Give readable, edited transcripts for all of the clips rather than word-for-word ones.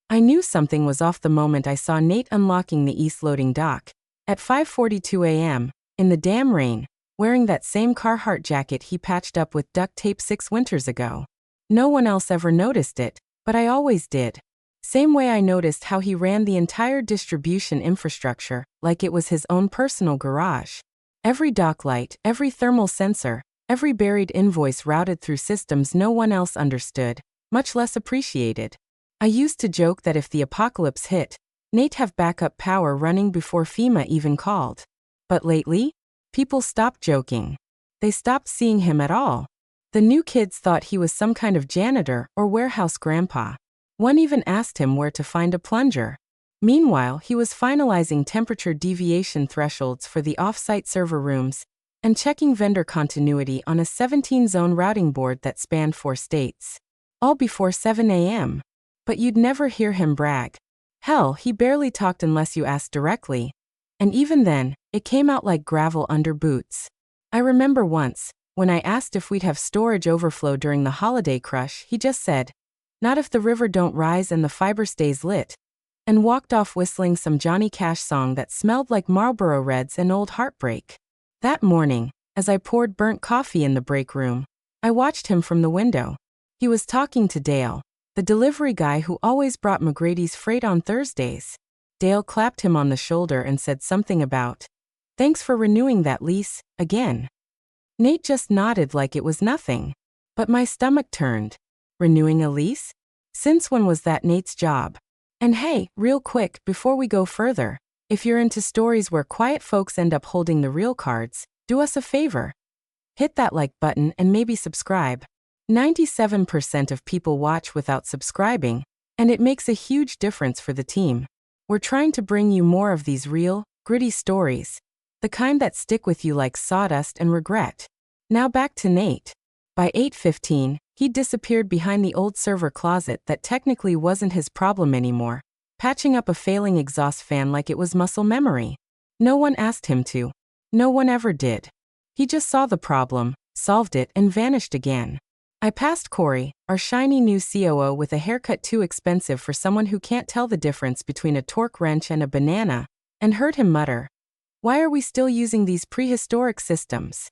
I knew something was off the moment I saw Nate unlocking the east loading dock. At 5:42 a.m., in the damn rain, wearing that same Carhartt jacket he patched up with duct tape 6 winters ago. No one else ever noticed it, but I always did. Same way I noticed how he ran the entire distribution infrastructure, like it was his own personal garage. Every dock light, every thermal sensor, every buried invoice routed through systems no one else understood, much less appreciated. I used to joke that if the apocalypse hit, Nate'd have backup power running before FEMA even called. But lately, people stopped joking. They stopped seeing him at all. The new kids thought he was some kind of janitor or warehouse grandpa. One even asked him where to find a plunger. Meanwhile, he was finalizing temperature deviation thresholds for the off-site server rooms and checking vendor continuity on a 17-zone routing board that spanned 4 states. All before 7 a.m. But you'd never hear him brag. Hell, he barely talked unless you asked directly. And even then, it came out like gravel under boots. I remember once, when I asked if we'd have storage overflow during the holiday crush, he just said, "Not if the river don't rise and the fiber stays lit," and walked off whistling some Johnny Cash song that smelled like Marlboro Reds and old heartbreak. That morning, as I poured burnt coffee in the break room, I watched him from the window. He was talking to Dale, the delivery guy who always brought McGrady's freight on Thursdays. Dale clapped him on the shoulder and said something about, "Thanks for renewing that lease, again." Nate just nodded like it was nothing. But my stomach turned. Renewing a lease? Since when was that Nate's job? And hey, real quick, before we go further, if you're into stories where quiet folks end up holding the real cards, do us a favor. Hit that like button and maybe subscribe. 97% of people watch without subscribing, and it makes a huge difference for the team. We're trying to bring you more of these real, gritty stories, the kind that stick with you like sawdust and regret. Now back to Nate. By 8:15, he'd disappeared behind the old server closet that technically wasn't his problem anymore, patching up a failing exhaust fan like it was muscle memory. No one asked him to. No one ever did. He just saw the problem, solved it, and vanished again. I passed Corey, our shiny new COO with a haircut too expensive for someone who can't tell the difference between a torque wrench and a banana, and heard him mutter, "Why are we still using these prehistoric systems?"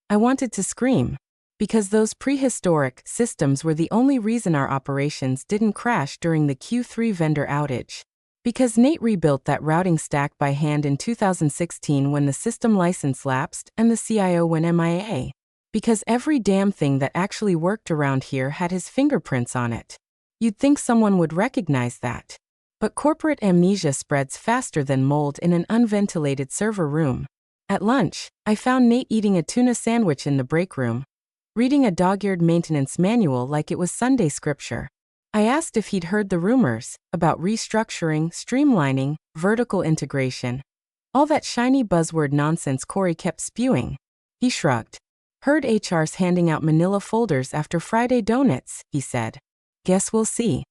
I wanted to scream, because those prehistoric systems were the only reason our operations didn't crash during the Q3 vendor outage. Because Nate rebuilt that routing stack by hand in 2016 when the system license lapsed and the CIO went MIA. Because every damn thing that actually worked around here had his fingerprints on it. You'd think someone would recognize that. But corporate amnesia spreads faster than mold in an unventilated server room. At lunch, I found Nate eating a tuna sandwich in the break room, reading a dog-eared maintenance manual like it was Sunday scripture. I asked if he'd heard the rumors about restructuring, streamlining, vertical integration. All that shiny buzzword nonsense Corey kept spewing. He shrugged. "Heard HR's handing out manila folders after Friday donuts," he said. "Guess we'll see."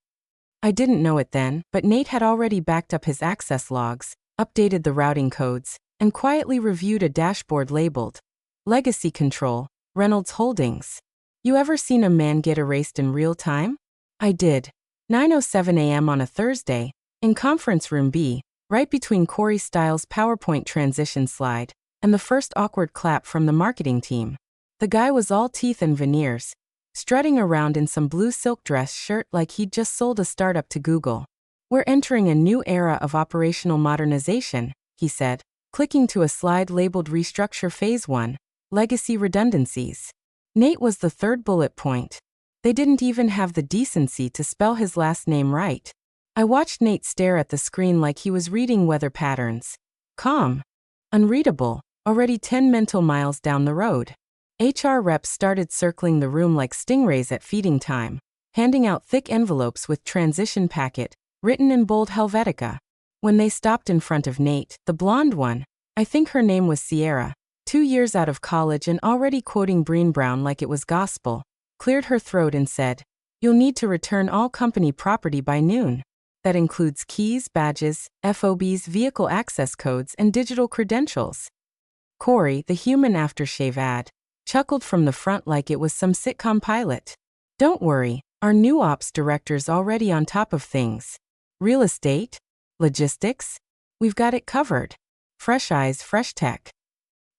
I didn't know it then, but Nate had already backed up his access logs, updated the routing codes, and quietly reviewed a dashboard labeled Legacy Control, Reynolds Holdings. You ever seen a man get erased in real time? I did. 9:07 a.m. on a Thursday, in Conference Room B, right between Corey Styles' PowerPoint transition slide and the first awkward clap from the marketing team. The guy was all teeth and veneers, strutting around in some blue silk dress shirt like he'd just sold a startup to Google. "We're entering a new era of operational modernization," he said, clicking to a slide labeled Restructure Phase 1, Legacy Redundancies. Nate was the third bullet point. They didn't even have the decency to spell his last name right. I watched Nate stare at the screen like he was reading weather patterns. Calm. Unreadable, already 10 mental miles down the road. HR reps started circling the room like stingrays at feeding time, handing out thick envelopes with transition packet, written in bold Helvetica. When they stopped in front of Nate, the blonde one, I think her name was Sierra, 2 years out of college and already quoting Brené Brown like it was gospel, cleared her throat and said, "You'll need to return all company property by noon. That includes keys, badges, FOBs, vehicle access codes, and digital credentials." Corey, the human aftershave ad, chuckled from the front like it was some sitcom pilot. "Don't worry, our new ops director's already on top of things. Real estate? Logistics? We've got it covered. Fresh eyes, fresh tech.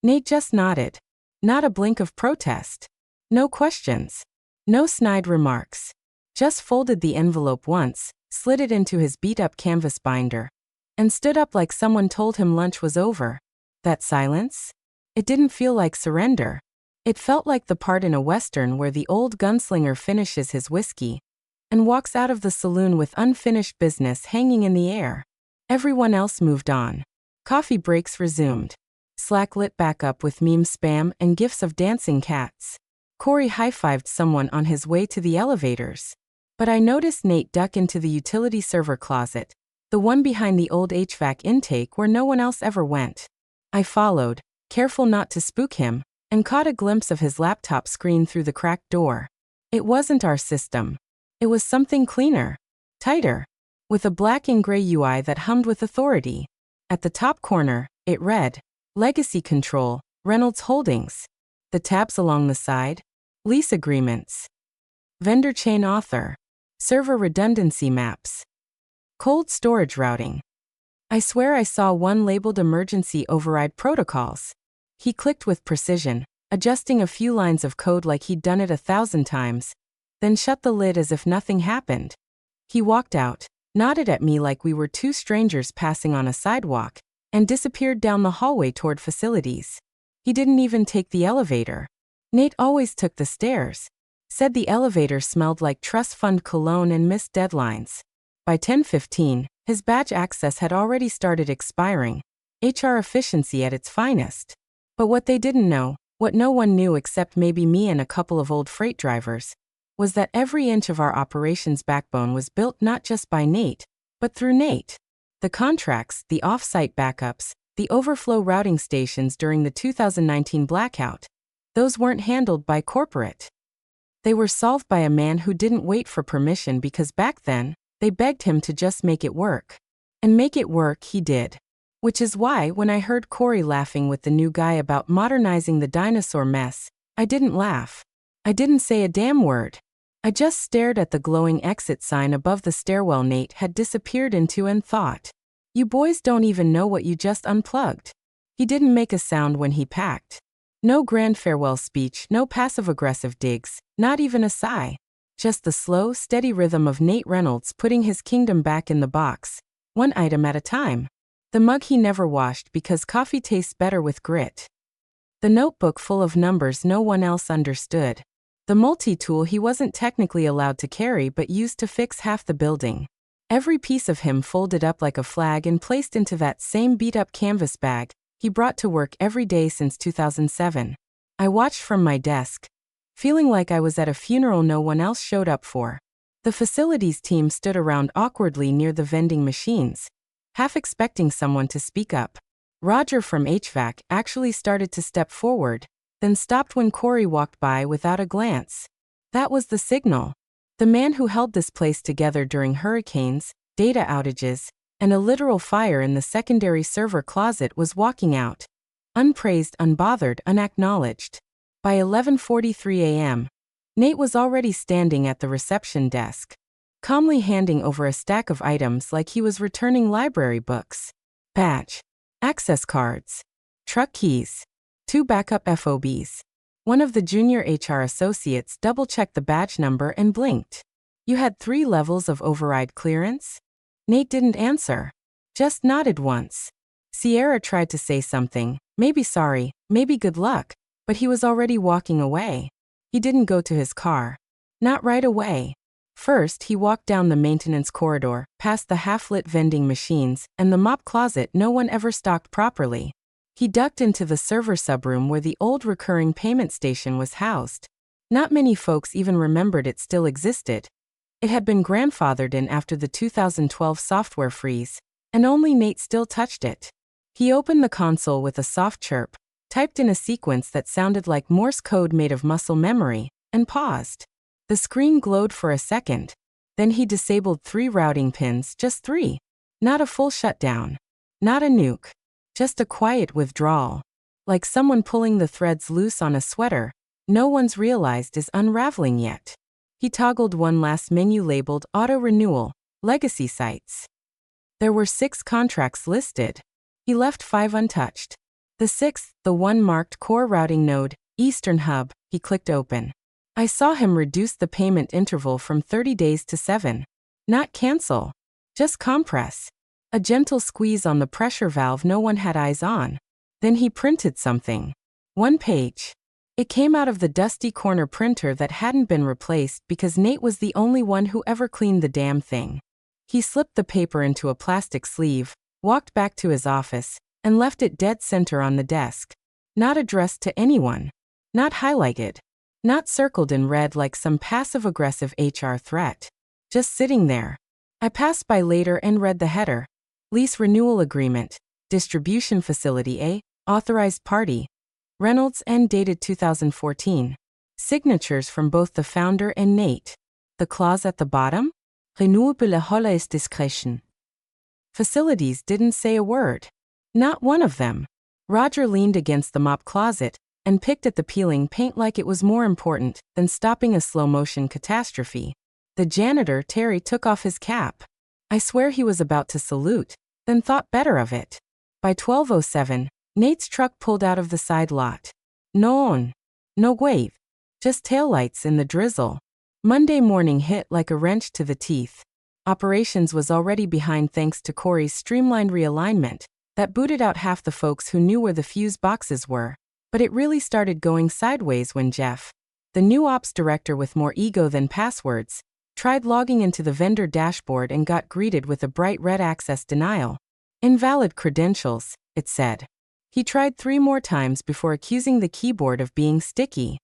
Nate just nodded. Not a blink of protest. No questions. No snide remarks. Just folded the envelope once, slid it into his beat-up canvas binder, and stood up like someone told him lunch was over. That silence? It didn't feel like surrender. It felt like the part in a western where the old gunslinger finishes his whiskey and walks out of the saloon with unfinished business hanging in the air. Everyone else moved on. Coffee breaks resumed. Slack lit back up with meme spam and gifs of dancing cats. Corey high-fived someone on his way to the elevators. But I noticed Nate duck into the utility server closet, the one behind the old HVAC intake where no one else ever went. I followed, careful not to spook him, and caught a glimpse of his laptop screen through the cracked door. It wasn't our system. It was something cleaner, tighter, with a black and gray UI that hummed with authority. At the top corner, it read, Legacy Control, Reynolds Holdings. The tabs along the side, Lease Agreements. Vendor Chain Author. Server Redundancy Maps. Cold Storage Routing. I swear I saw one labeled Emergency Override Protocols. He clicked with precision, adjusting a few lines of code like he'd done it 1,000 times, then shut the lid as if nothing happened. He walked out, nodded at me like we were two strangers passing on a sidewalk, and disappeared down the hallway toward facilities. He didn't even take the elevator. Nate always took the stairs. Said the elevator smelled like trust fund cologne and missed deadlines. By 10:15, his badge access had already started expiring. HR efficiency at its finest. But what they didn't know, what no one knew except maybe me and a couple of old freight drivers, was that every inch of our operations backbone was built not just by Nate, but through Nate. The contracts, the off-site backups, the overflow routing stations during the 2019 blackout, those weren't handled by corporate. They were solved by a man who didn't wait for permission because back then, they begged him to just make it work. And make it work he did. Which is why when I heard Corey laughing with the new guy about modernizing the dinosaur mess, I didn't laugh. I didn't say a damn word. I just stared at the glowing exit sign above the stairwell Nate had disappeared into and thought, you boys don't even know what you just unplugged. He didn't make a sound when he packed. No grand farewell speech, no passive-aggressive digs, not even a sigh. Just the slow, steady rhythm of Nate Reynolds putting his kingdom back in the box, one item at a time. The mug he never washed because coffee tastes better with grit. The notebook full of numbers no one else understood. The multi-tool he wasn't technically allowed to carry but used to fix half the building. Every piece of him folded up like a flag and placed into that same beat-up canvas bag he brought to work every day since 2007. I watched from my desk, feeling like I was at a funeral no one else showed up for. The facilities team stood around awkwardly near the vending machines, half expecting someone to speak up. Roger from HVAC actually started to step forward, then stopped when Corey walked by without a glance. That was the signal. The man who held this place together during hurricanes, data outages, and a literal fire in the secondary server closet was walking out. Unpraised, unbothered, unacknowledged. By 11:43 a.m., Nate was already standing at the reception desk, calmly handing over a stack of items like he was returning library books. Badge. Access cards. Truck keys. 2 backup FOBs. One of the junior HR associates double-checked the badge number and blinked. You had 3 levels of override clearance? Nate didn't answer. Just nodded once. Sierra tried to say something, maybe sorry, maybe good luck, but he was already walking away. He didn't go to his car. Not right away. First, he walked down the maintenance corridor, past the half-lit vending machines, and the mop closet no one ever stocked properly. He ducked into the server subroom where the old recurring payment station was housed. Not many folks even remembered it still existed. It had been grandfathered in after the 2012 software freeze, and only Nate still touched it. He opened the console with a soft chirp, typed in a sequence that sounded like Morse code made of muscle memory, and paused. The screen glowed for a second. Then he disabled 3 routing pins, just 3. Not a full shutdown. Not a nuke. Just a quiet withdrawal. Like someone pulling the threads loose on a sweater no one's realized is unraveling yet. He toggled one last menu labeled Auto Renewal, Legacy Sites. There were 6 contracts listed. He left 5 untouched. The 6th, the one marked Core Routing Node, Eastern Hub, he clicked open. I saw him reduce the payment interval from 30 days to 7. Not cancel. Just compress. A gentle squeeze on the pressure valve no one had eyes on. Then he printed something. 1 page. It came out of the dusty corner printer that hadn't been replaced because Nate was the only one who ever cleaned the damn thing. He slipped the paper into a plastic sleeve, walked back to his office, and left it dead center on the desk. Not addressed to anyone. Not highlighted. Not circled in red like some passive-aggressive HR threat. Just sitting there. I passed by later and read the header. Lease renewal agreement. Distribution facility A. Authorized party. Reynolds and dated 2014. Signatures from both the founder and Nate. The clause at the bottom? Renewable Hollis discretion. Facilities didn't say a word. Not one of them. Roger leaned against the mop closet and picked at the peeling paint like it was more important than stopping a slow-motion catastrophe. The janitor, Terry, took off his cap. I swear he was about to salute, then thought better of it. By 12:07, Nate's truck pulled out of the side lot. No wave. Just taillights in the drizzle. Monday morning hit like a wrench to the teeth. Operations was already behind thanks to Corey's streamlined realignment that booted out half the folks who knew where the fuse boxes were. But it really started going sideways when Jeff, the new ops director with more ego than passwords, tried logging into the vendor dashboard and got greeted with a bright red access denial. Invalid credentials, it said. He tried 3 more times before accusing the keyboard of being sticky.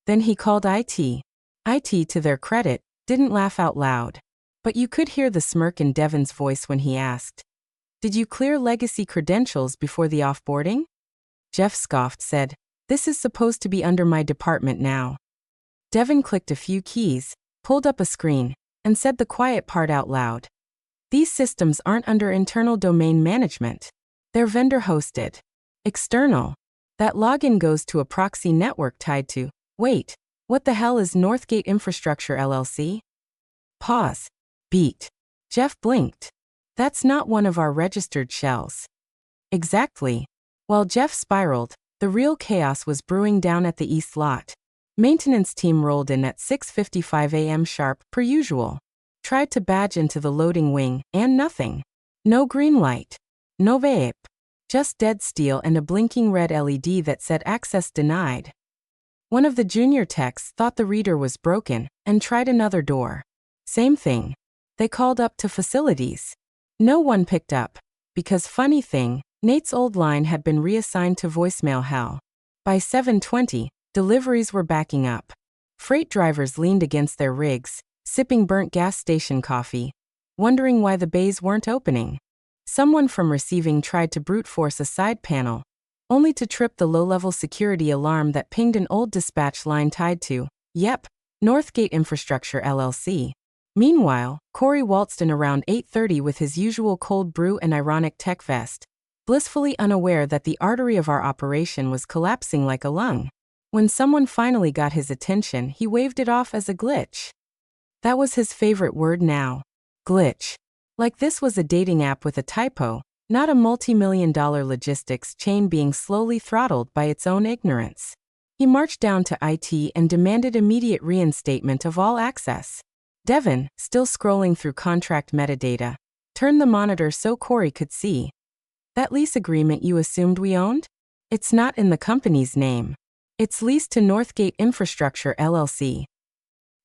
Then he called IT. IT, to their credit, didn't laugh out loud. But you could hear the smirk in Devin's voice when he asked, "Did you clear legacy credentials before the offboarding?" Jeff scoffed, said, "This is supposed to be under my department now." Devin clicked a few keys, pulled up a screen, and said the quiet part out loud. "These systems aren't under internal domain management. They're vendor-hosted. External. That login goes to a proxy network tied to, wait, what the hell is Northgate Infrastructure LLC? Pause. Beat. Jeff blinked. That's not one of our registered shells. Exactly. While Jeff spiraled, the real chaos was brewing down at the east lot. Maintenance team rolled in at 6:55 a.m. sharp, per usual. Tried to badge into the loading wing, and nothing. No green light. No vape. Just dead steel and a blinking red LED that said access denied. One of the junior techs thought the reader was broken and tried another door. Same thing. They called up to facilities. No one picked up, because funny thing, Nate's old line had been reassigned to voicemail hell. By 7:20, deliveries were backing up. Freight drivers leaned against their rigs, sipping burnt gas station coffee, wondering why the bays weren't opening. Someone from receiving tried to brute force a side panel, only to trip the low-level security alarm that pinged an old dispatch line tied to, yep, Northgate Infrastructure LLC. Meanwhile, Corey waltzed in around 8:30 with his usual cold brew and ironic tech vest, blissfully unaware that the artery of our operation was collapsing like a lung. When someone finally got his attention, he waved it off as a glitch. That was his favorite word now. Glitch. Like this was a dating app with a typo, not a multi-million-dollar logistics chain being slowly throttled by its own ignorance. He marched down to IT and demanded immediate reinstatement of all access. Devin, still scrolling through contract metadata, turned the monitor so Corey could see. That lease agreement you assumed we owned? It's not in the company's name. It's leased to Northgate Infrastructure LLC.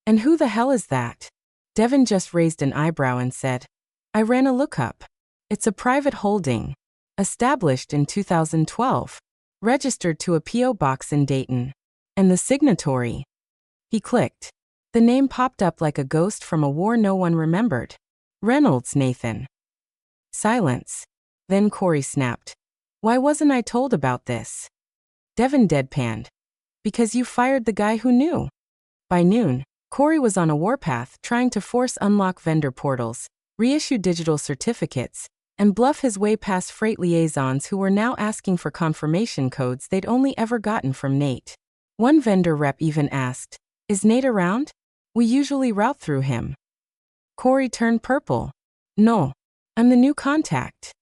And who the hell is that? Devin just raised an eyebrow and said, I ran a lookup. It's a private holding. Established in 2012. Registered to a P.O. box in Dayton. And the signatory. He clicked. The name popped up like a ghost from a war no one remembered. Reynolds, Nathan. Silence. Then Corey snapped. Why wasn't I told about this? Devin deadpanned. Because you fired the guy who knew. By noon, Corey was on a warpath trying to force unlock vendor portals, reissue digital certificates, and bluff his way past freight liaisons who were now asking for confirmation codes they'd only ever gotten from Nate. One vendor rep even asked, Is Nate around? We usually route through him. Corey turned purple. No. I'm the new contact.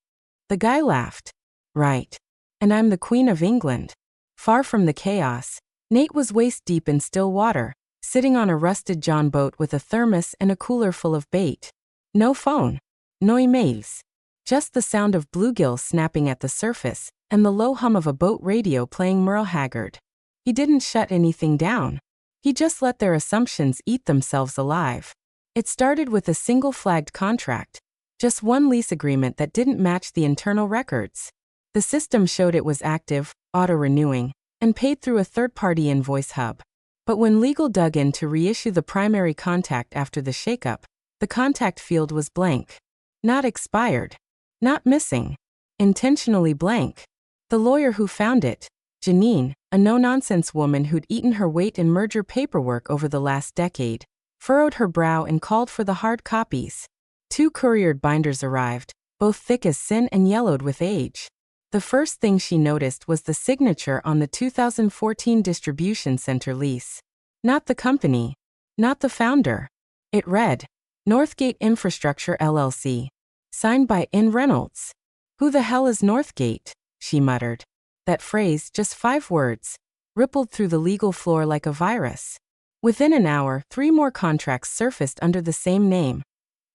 The guy laughed. Right. And I'm the Queen of England. Far from the chaos, Nate was waist deep in still water, sitting on a rusted John boat with a thermos and a cooler full of bait. No phone. No emails. Just the sound of bluegills snapping at the surface, and the low hum of a boat radio playing Merle Haggard. He didn't shut anything down. He just let their assumptions eat themselves alive. It started with a single flagged contract. Just one lease agreement that didn't match the internal records. The system showed it was active, auto-renewing, and paid through a third-party invoice hub. But when legal dug in to reissue the primary contact after the shakeup, the contact field was blank. Not expired. Not missing. Intentionally blank. The lawyer who found it, Janine, a no-nonsense woman who'd eaten her weight in merger paperwork over the last decade, furrowed her brow and called for the hard copies. 2 couriered binders arrived, both thick as sin and yellowed with age. The first thing she noticed was the signature on the 2014 distribution center lease. Not the company. Not the founder. It read, Northgate Infrastructure LLC. Signed by N. Reynolds. Who the hell is Northgate? She muttered. That phrase, just 5 words, rippled through the legal floor like a virus. Within an hour, 3 more contracts surfaced under the same name.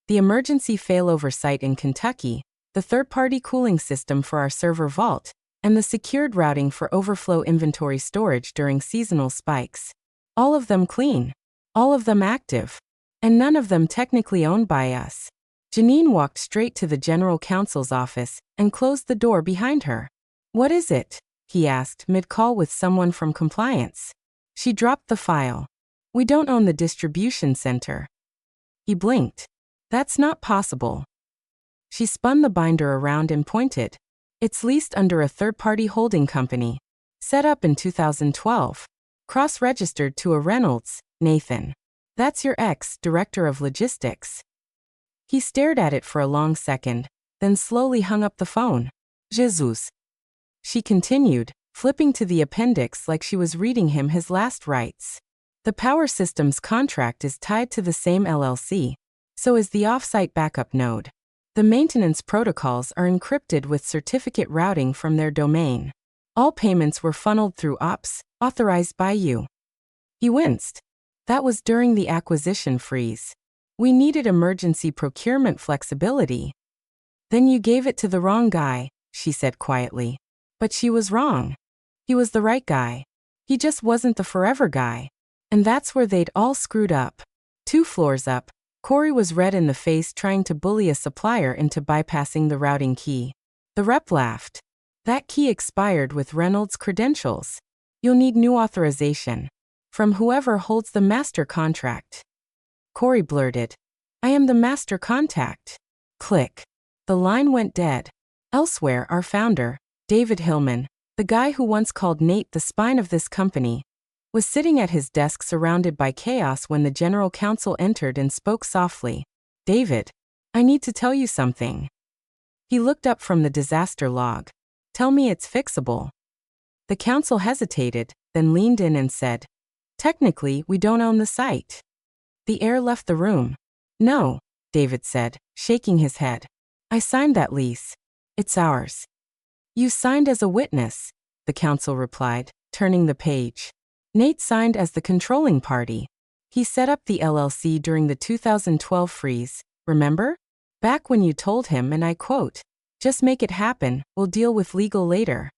The emergency failover site in Kentucky, the third-party cooling system for our server vault, and the secured routing for overflow inventory storage during seasonal spikes. All of them clean. All of them active. And none of them technically owned by us. Janine walked straight to the general counsel's office and closed the door behind her. What is it? He asked mid-call with someone from compliance. She dropped the file. We don't own the distribution center. He blinked. That's not possible. She spun the binder around and pointed. It's leased under a third-party holding company. Set up in 2012. Cross-registered to a Reynolds, Nathan. That's your ex-director of logistics. He stared at it for a long second, then slowly hung up the phone. Jesus. She continued, flipping to the appendix like she was reading him his last rites. The power systems contract is tied to the same LLC. So is the off-site backup node. The maintenance protocols are encrypted with certificate routing from their domain. All payments were funneled through ops, authorized by you. He winced. That was during the acquisition freeze. We needed emergency procurement flexibility. Then you gave it to the wrong guy, she said quietly. But she was wrong. He was the right guy. He just wasn't the forever guy. And that's where they'd all screwed up. 2 floors up, Corey was red in the face trying to bully a supplier into bypassing the routing key. The rep laughed. That key expired with Reynolds' credentials. You'll need new authorization. From whoever holds the master contract. Corey blurted. I am the master contact. Click. The line went dead. Elsewhere, our founder, David Hillman, the guy who once called Nate the spine of this company, was sitting at his desk surrounded by chaos when the general counsel entered and spoke softly. David, I need to tell you something. He looked up from the disaster log. Tell me it's fixable. The counsel hesitated, then leaned in and said, Technically, we don't own the site. The air left the room. No, David said, shaking his head. I signed that lease. It's ours. You signed as a witness, the counsel replied, turning the page. Nate signed as the controlling party. He set up the LLC during the 2012 freeze, remember? Back when you told him, and I quote, just make it happen, we'll deal with legal later.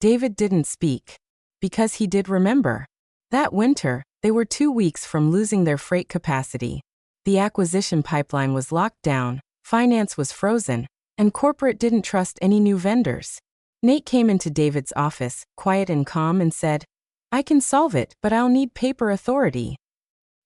David didn't speak. Because he did remember. That winter, they were 2 weeks from losing their freight capacity. The acquisition pipeline was locked down, finance was frozen, and corporate didn't trust any new vendors. Nate came into David's office, quiet and calm, and said, I can solve it, but I'll need paper authority.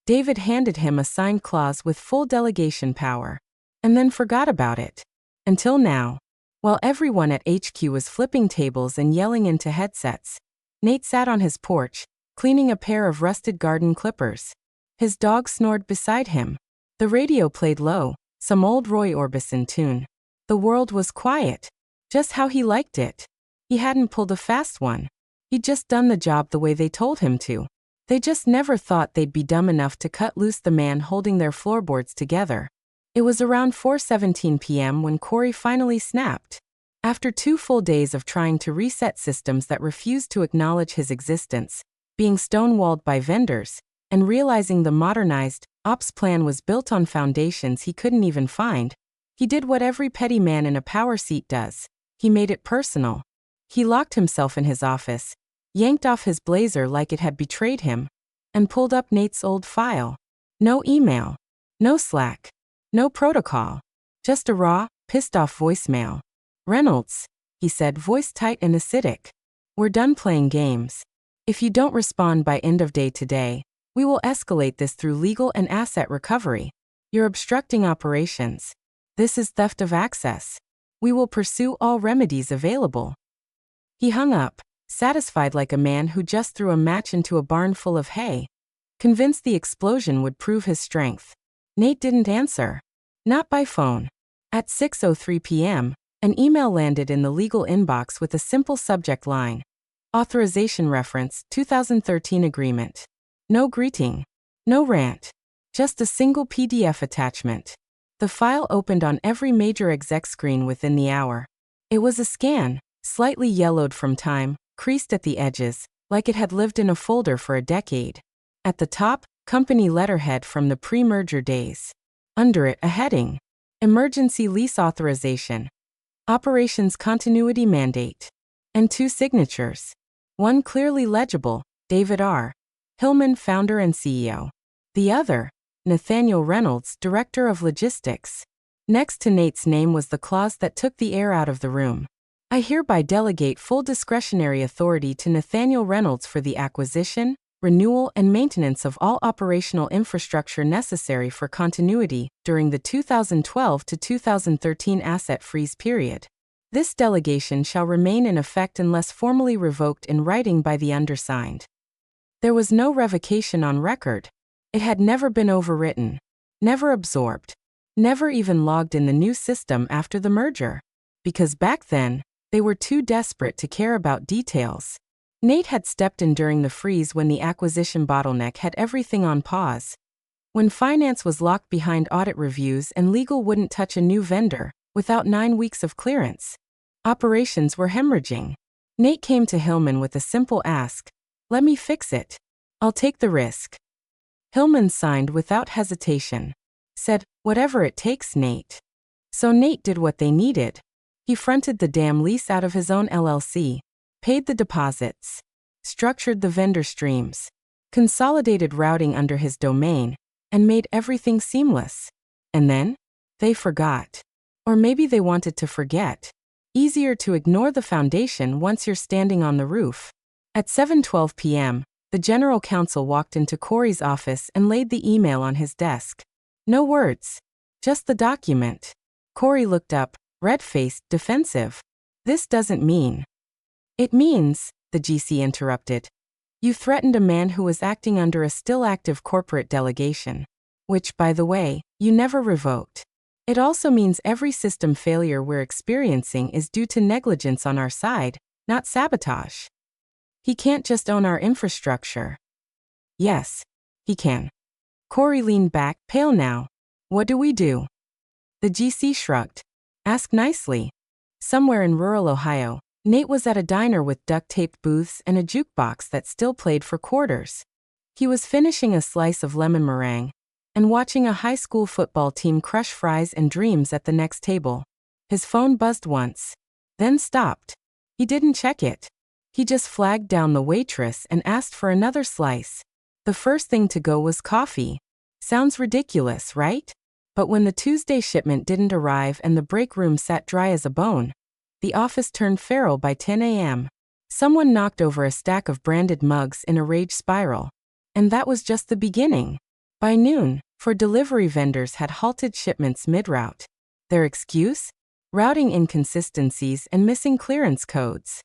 David handed him a signed clause with full delegation power, and then forgot about it. Until now. While everyone at HQ was flipping tables and yelling into headsets, Nate sat on his porch, cleaning a pair of rusted garden clippers. His dog snored beside him. The radio played low, some old Roy Orbison tune. The world was quiet. Just how he liked it. He hadn't pulled a fast one. He'd just done the job the way they told him to. They just never thought they'd be dumb enough to cut loose the man holding their floorboards together. It was around 4:17 p.m. when Corey finally snapped. After 2 full days of trying to reset systems that refused to acknowledge his existence, being stonewalled by vendors, and realizing the modernized ops plan was built on foundations he couldn't even find, he did what every petty man in a power seat does. He made it personal. He locked himself in his office, yanked off his blazer like it had betrayed him, and pulled up Nate's old file. No email, no Slack, no protocol, just a raw, pissed-off voicemail. "Reynolds," he said, voice tight and acidic. "We're done playing games. If you don't respond by end of day today, we will escalate this through legal and asset recovery. You're obstructing operations. This is theft of access. We will pursue all remedies available." He hung up, satisfied like a man who just threw a match into a barn full of hay, convinced the explosion would prove his strength. Nate didn't answer. Not by phone. At 6:03 p.m., an email landed in the legal inbox with a simple subject line. Authorization reference, 2013 agreement. No greeting. No rant. Just a single PDF attachment. The file opened on every major exec screen within the hour. It was a scan, slightly yellowed from time, creased at the edges, like it had lived in a folder for a decade. At the top, company letterhead from the pre-merger days. Under it, a heading. Emergency lease authorization. Operations continuity mandate. And 2 signatures. One clearly legible, David R. Hillman, founder and CEO. The other, Nathaniel Reynolds, director of logistics. Next to Nate's name was the clause that took the air out of the room. "I hereby delegate full discretionary authority to Nathaniel Reynolds for the acquisition, renewal and maintenance of all operational infrastructure necessary for continuity during the 2012 to 2013 asset freeze period. This delegation shall remain in effect unless formally revoked in writing by the undersigned." There was no revocation on record. It had never been overwritten, never absorbed, never even logged in the new system after the merger. Because back then, they were too desperate to care about details. Nate had stepped in during the freeze when the acquisition bottleneck had everything on pause. When finance was locked behind audit reviews and legal wouldn't touch a new vendor without 9 weeks of clearance. Operations were hemorrhaging. Nate came to Hillman with a simple ask. "Let me fix it. I'll take the risk." Hillman signed without hesitation. Said, "Whatever it takes, Nate." So Nate did what they needed. He fronted the damn lease out of his own LLC. Paid the deposits, structured the vendor streams, consolidated routing under his domain, and made everything seamless. And then, they forgot. Or maybe they wanted to forget. Easier to ignore the foundation once you're standing on the roof. At 7:12 p.m., the general counsel walked into Corey's office and laid the email on his desk. No words. Just the document. Corey looked up, red-faced, defensive. "This doesn't mean." "It means," the GC interrupted. "You threatened a man who was acting under a still active corporate delegation. Which, by the way, you never revoked. It also means every system failure we're experiencing is due to negligence on our side, not sabotage. He can't just own our infrastructure." "Yes, he can." Corey leaned back, pale now. "What do we do?" The GC shrugged. "Ask nicely." Somewhere in rural Ohio, Nate was at a diner with duct-taped booths and a jukebox that still played for quarters. He was finishing a slice of lemon meringue and watching a high school football team crush fries and dreams at the next table. His phone buzzed once, then stopped. He didn't check it. He just flagged down the waitress and asked for another slice. The first thing to go was coffee. Sounds ridiculous, right? But when the Tuesday shipment didn't arrive and the break room sat dry as a bone, the office turned feral by 10 a.m. Someone knocked over a stack of branded mugs in a rage spiral. And that was just the beginning. By noon, for delivery vendors had halted shipments mid-route. Their excuse? Routing inconsistencies and missing clearance codes.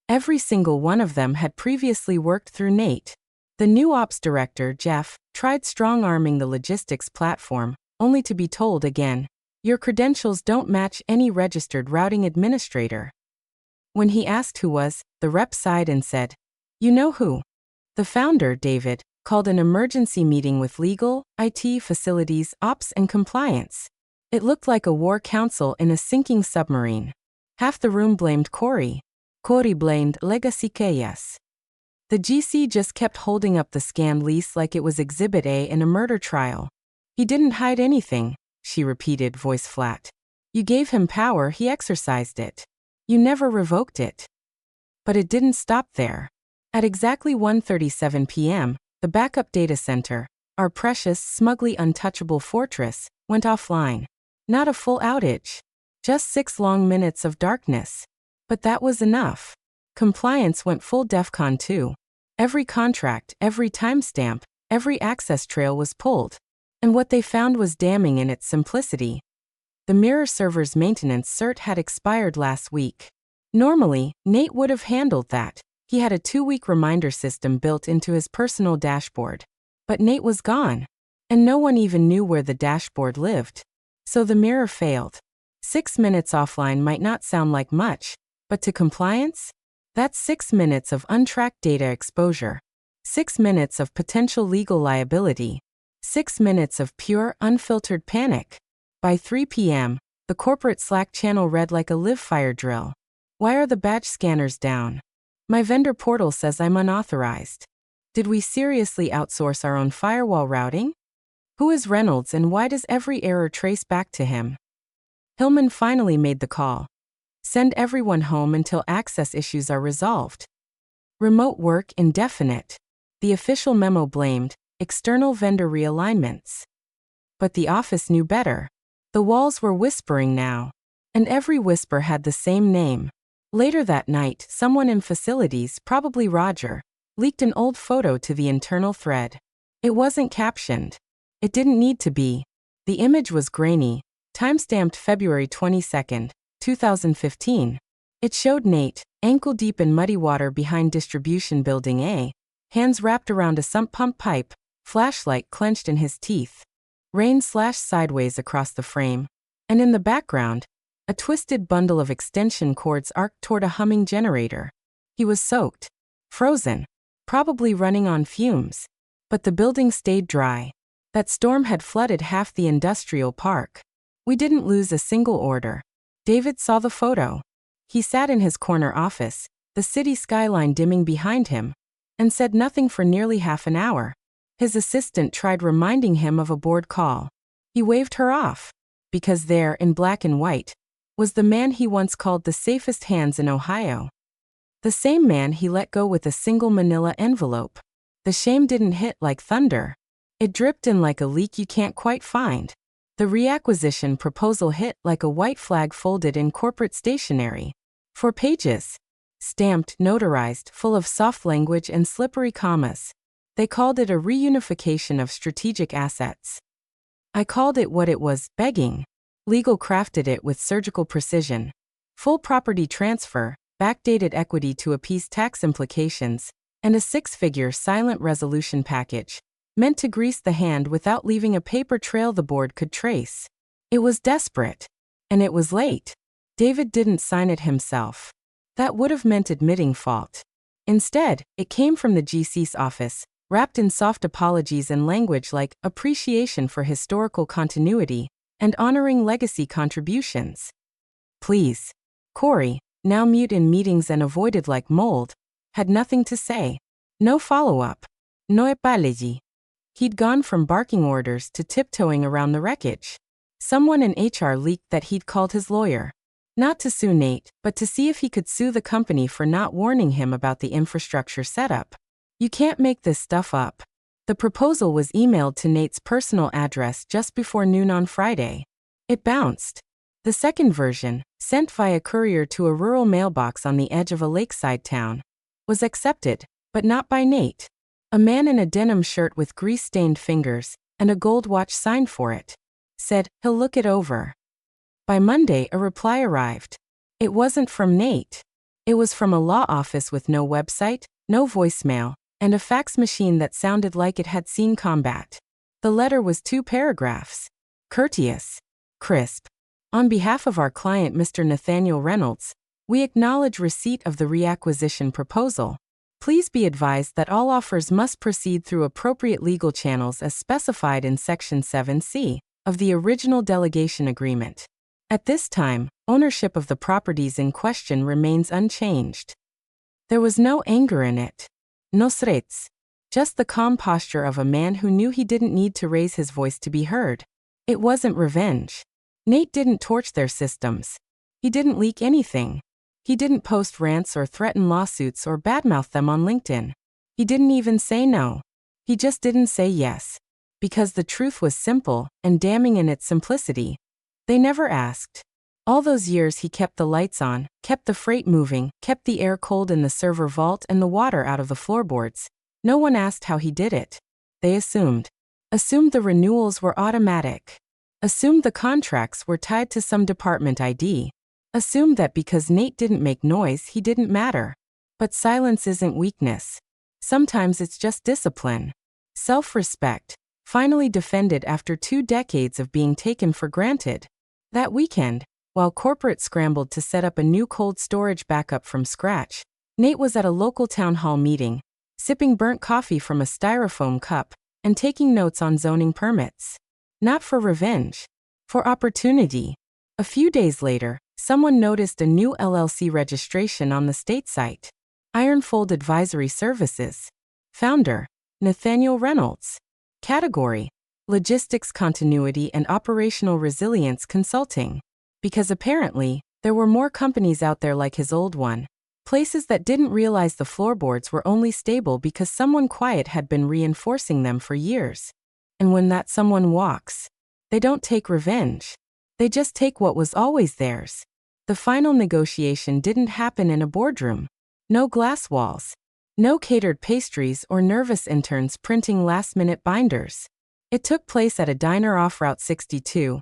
Every single one of them had previously worked through Nate. The new ops director, Jeff, tried strong-arming the logistics platform, only to be told again, "Your credentials don't match any registered routing administrator." When he asked who was, the rep sighed and said, "You know who? The founder, David, called an emergency meeting with legal, IT, facilities, ops, and compliance. It looked like a war council in a sinking submarine. Half the room blamed Corey. Corey blamed Legacy. The GC just kept holding up the scanned lease like it was Exhibit A in a murder trial. He didn't hide anything, she repeated, voice flat. You gave him power, he exercised it. You never revoked it. But it didn't stop there. At exactly 1:37 p.m., the backup data center, our precious, smugly untouchable fortress, went offline. Not a full outage. Just 6 long minutes of darkness. But that was enough. Compliance went full DEFCON 2. Every contract, every timestamp, every access trail was pulled. And what they found was damning in its simplicity. The mirror server's maintenance cert had expired last week. Normally, Nate would have handled that. He had a 2-week reminder system built into his personal dashboard. But Nate was gone. And no one even knew where the dashboard lived. So the mirror failed. 6 minutes offline might not sound like much, but to compliance? That's 6 minutes of untracked data exposure. 6 minutes of potential legal liability. 6 minutes of pure, unfiltered panic. By 3 p.m., the corporate Slack channel read like a live fire drill. Why are the badge scanners down? My vendor portal says I'm unauthorized. Did we seriously outsource our own firewall routing? Who is Reynolds and why does every error trace back to him? Hillman finally made the call. Send everyone home until access issues are resolved. Remote work indefinite. The official memo blamed external vendor realignments. But the office knew better. The walls were whispering now. And every whisper had the same name. Later that night, someone in facilities, probably Roger, leaked an old photo to the internal thread. It wasn't captioned. It didn't need to be. The image was grainy, timestamped February 22, 2015. It showed Nate, ankle-deep in muddy water behind Distribution Building A, hands wrapped around a sump pump pipe, flashlight clenched in his teeth. Rain slashed sideways across the frame, and in the background, a twisted bundle of extension cords arced toward a humming generator. He was soaked, frozen, probably running on fumes. But the building stayed dry. That storm had flooded half the industrial park. We didn't lose a single order. David saw the photo. He sat in his corner office, the city skyline dimming behind him, and said nothing for nearly half an hour. His assistant tried reminding him of a board call. He waved her off, because there, in black and white, was the man he once called the safest hands in Ohio. The same man he let go with a single manila envelope. The shame didn't hit like thunder. It dripped in like a leak you can't quite find. The reacquisition proposal hit like a white flag folded in corporate stationery. 4 pages. Stamped, notarized, full of soft language and slippery commas. They called it a reunification of strategic assets. I called it what it was, begging. Legal crafted it with surgical precision. Full property transfer, backdated equity to appease tax implications, and a 6-figure silent resolution package, meant to grease the hand without leaving a paper trail the board could trace. It was desperate. And it was late. David didn't sign it himself. That would have meant admitting fault. Instead, it came from the GC's office, wrapped in soft apologies and language like appreciation for historical continuity and honoring legacy contributions. Please. Corey, now mute in meetings and avoided like mold, had nothing to say. No follow-up. No apology. He'd gone from barking orders to tiptoeing around the wreckage. Someone in HR leaked that he'd called his lawyer. Not to sue Nate, but to see if he could sue the company for not warning him about the infrastructure setup. You can't make this stuff up. The proposal was emailed to Nate's personal address just before noon on Friday. It bounced. The second version, sent via courier to a rural mailbox on the edge of a lakeside town, was accepted, but not by Nate. A man in a denim shirt with grease-stained fingers and a gold watch signed for it. Said, he'll look it over. By Monday, a reply arrived. It wasn't from Nate. It was from a law office with no website, no voicemail, and a fax machine that sounded like it had seen combat. The letter was 2 paragraphs. Courteous. Crisp. On behalf of our client Mr. Nathaniel Reynolds, we acknowledge receipt of the reacquisition proposal. Please be advised that all offers must proceed through appropriate legal channels as specified in Section 7C of the original delegation agreement. At this time, ownership of the properties in question remains unchanged. There was no anger in it. No threats. Just the calm posture of a man who knew he didn't need to raise his voice to be heard. It wasn't revenge. Nate didn't torch their systems. He didn't leak anything. He didn't post rants or threaten lawsuits or badmouth them on LinkedIn. He didn't even say no. He just didn't say yes. Because the truth was simple and damning in its simplicity. They never asked. All those years he kept the lights on, kept the freight moving, kept the air cold in the server vault and the water out of the floorboards. No one asked how he did it. They assumed. Assumed the renewals were automatic. Assumed the contracts were tied to some department ID. Assumed that because Nate didn't make noise, he didn't matter. But silence isn't weakness. Sometimes it's just discipline. Self-respect. Finally defended after 2 decades of being taken for granted. That weekend, while corporate scrambled to set up a new cold storage backup from scratch, Nate was at a local town hall meeting, sipping burnt coffee from a styrofoam cup, and taking notes on zoning permits. Not for revenge. For opportunity. A few days later, someone noticed a new LLC registration on the state site. Ironfold Advisory Services. Founder, Nathaniel Reynolds. Category, Logistics Continuity and Operational Resilience Consulting. Because apparently, there were more companies out there like his old one. Places that didn't realize the floorboards were only stable because someone quiet had been reinforcing them for years. And when that someone walks, they don't take revenge. They just take what was always theirs. The final negotiation didn't happen in a boardroom. No glass walls. No catered pastries or nervous interns printing last-minute binders. It took place at a diner off Route 62.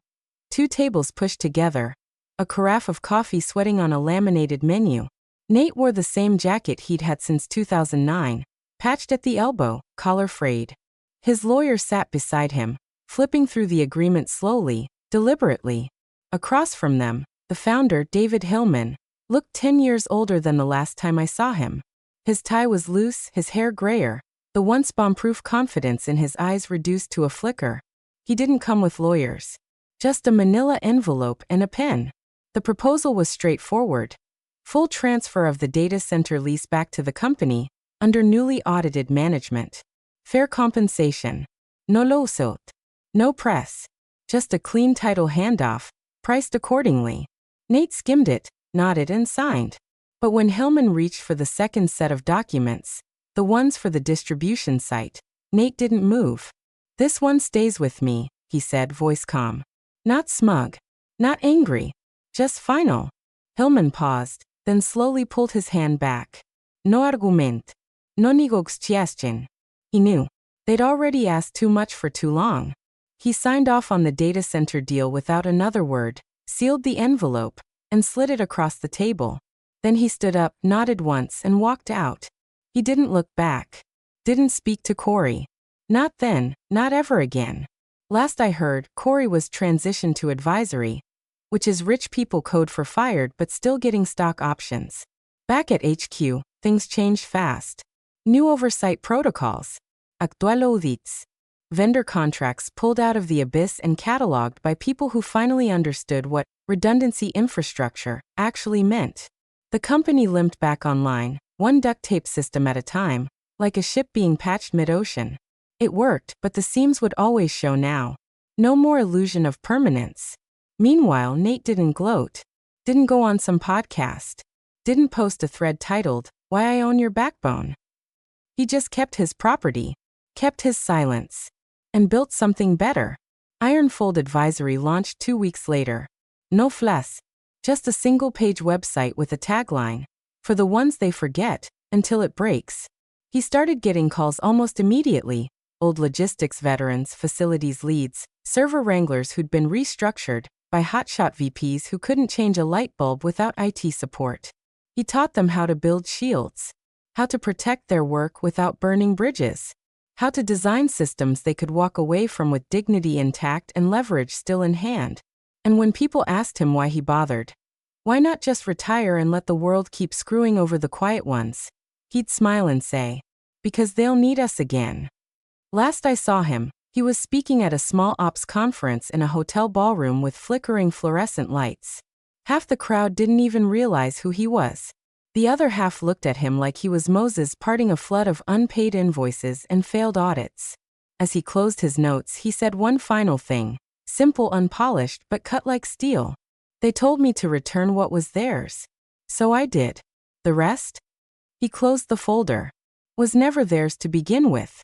2 tables pushed together. A carafe of coffee sweating on a laminated menu. Nate wore the same jacket he'd had since 2009, patched at the elbow, collar frayed. His lawyer sat beside him, flipping through the agreement slowly, deliberately. Across from them, the founder, David Hillman, looked 10 years older than the last time I saw him. His tie was loose, his hair grayer, the once bomb-proof confidence in his eyes reduced to a flicker. He didn't come with lawyers. Just a manila envelope and a pen. The proposal was straightforward. Full transfer of the data center lease back to the company, under newly audited management. Fair compensation. No lawsuit. No press. Just a clean title handoff, priced accordingly. Nate skimmed it, nodded and signed. But when Hillman reached for the second set of documents, the ones for the distribution site, Nate didn't move. This one stays with me, he said, voice calm. Not smug. Not angry. Just final. Hillman paused, then slowly pulled his hand back. No argument. No negotiation. He knew. They'd already asked too much for too long. He signed off on the data center deal without another word, sealed the envelope, and slid it across the table. Then he stood up, nodded once, and walked out. He didn't look back. Didn't speak to Corey. Not then, not ever again. Last I heard, Corey was transitioned to advisory, which is rich people code for fired but still getting stock options. Back at HQ, things changed fast. New oversight protocols. Actual audits. Vendor contracts pulled out of the abyss and cataloged by people who finally understood what redundancy infrastructure actually meant. The company limped back online, one duct tape system at a time, like a ship being patched mid-ocean. It worked, but the seams would always show now. No more illusion of permanence. Meanwhile, Nate didn't gloat. Didn't go on some podcast. Didn't post a thread titled, "Why I Own Your Backbone." He just kept his property, kept his silence, and built something better. Ironfold Advisory launched 2 weeks later. No flash. Just a single-page website with a tagline, "For the ones they forget, until it breaks." He started getting calls almost immediately. Old logistics veterans, facilities leads, server wranglers who'd been restructured by hotshot VPs who couldn't change a light bulb without IT support. He taught them how to build shields, how to protect their work without burning bridges, how to design systems they could walk away from with dignity intact and leverage still in hand. And when people asked him why he bothered, why not just retire and let the world keep screwing over the quiet ones, He'd smile and say, "Because they'll need us again." Last I saw him, he was speaking at a small ops conference in a hotel ballroom with flickering fluorescent lights. Half the crowd didn't even realize who he was. The other half looked at him like he was Moses parting a flood of unpaid invoices and failed audits. As he closed his notes, he said one final thing, simple, unpolished, but cut like steel. "They told me to return what was theirs. So I did. The rest?" He closed the folder. Was never theirs to begin with.